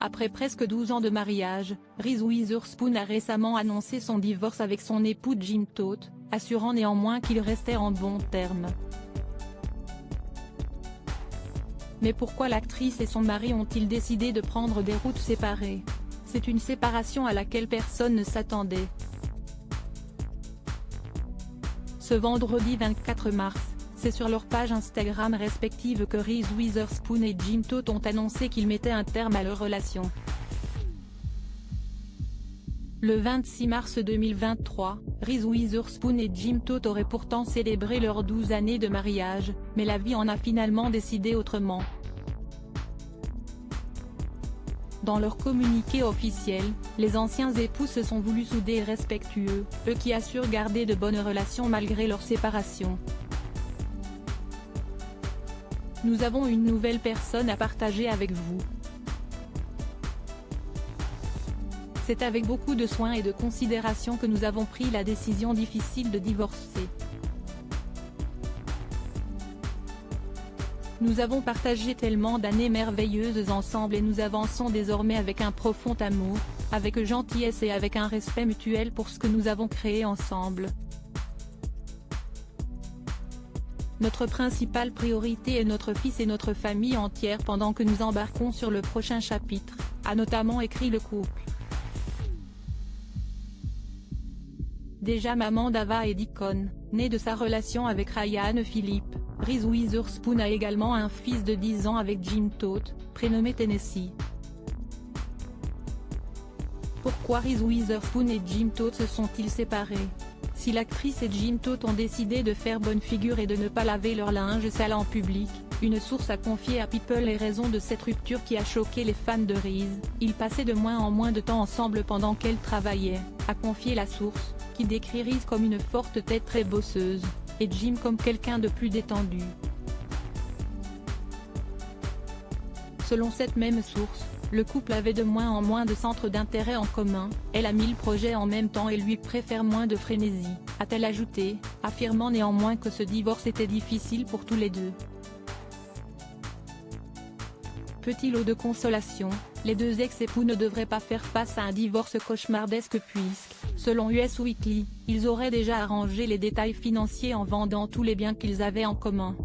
Après presque 12 ans de mariage, Reese Witherspoon a récemment annoncé son divorce avec son époux Jim Toth, assurant néanmoins qu'ils restaient en bons termes. Mais pourquoi l'actrice et son mari ont-ils décidé de prendre des routes séparées? C'est une séparation à laquelle personne ne s'attendait. Ce vendredi 24 mars, c'est sur leur page Instagram respective que Reese Witherspoon et Jim Toth ont annoncé qu'ils mettaient un terme à leur relation. Le 26 mars 2023, Reese Witherspoon et Jim Toth auraient pourtant célébré leurs 12 années de mariage, mais la vie en a finalement décidé autrement. Dans leur communiqué officiel, les anciens époux se sont voulus soudés et respectueux, eux qui assurent garder de bonnes relations malgré leur séparation. Nous avons une nouvelle personne à partager avec vous. C'est avec beaucoup de soin et de considération que nous avons pris la décision difficile de divorcer. Nous avons partagé tellement d'années merveilleuses ensemble et nous avançons désormais avec un profond amour, avec gentillesse et avec un respect mutuel pour ce que nous avons créé ensemble. Notre principale priorité est notre fils et notre famille entière pendant que nous embarquons sur le prochain chapitre, a notamment écrit le couple. Déjà maman d'Ava et Deacon, née de sa relation avec Ryan Phillippe, Reese Witherspoon a également un fils de 10 ans avec Jim Toth, prénommé Tennessee. Pourquoi Reese Witherspoon et Jim Toth se sont-ils séparés? Si l'actrice et Jim Toth ont décidé de faire bonne figure et de ne pas laver leur linge sale en public, une source a confié à People les raisons de cette rupture qui a choqué les fans de Reese. Ils passaient de moins en moins de temps ensemble pendant qu'elle travaillait, a confié la source, qui décrit Reese comme une forte tête très bosseuse, et Jim comme quelqu'un de plus détendu. Selon cette même source, le couple avait de moins en moins de centres d'intérêt en commun, elle a 1000 projets en même temps et lui préfère moins de frénésie, a-t-elle ajouté, affirmant néanmoins que ce divorce était difficile pour tous les deux. Petit lot de consolation, les deux ex-époux ne devraient pas faire face à un divorce cauchemardesque puisque, selon US Weekly, ils auraient déjà arrangé les détails financiers en vendant tous les biens qu'ils avaient en commun.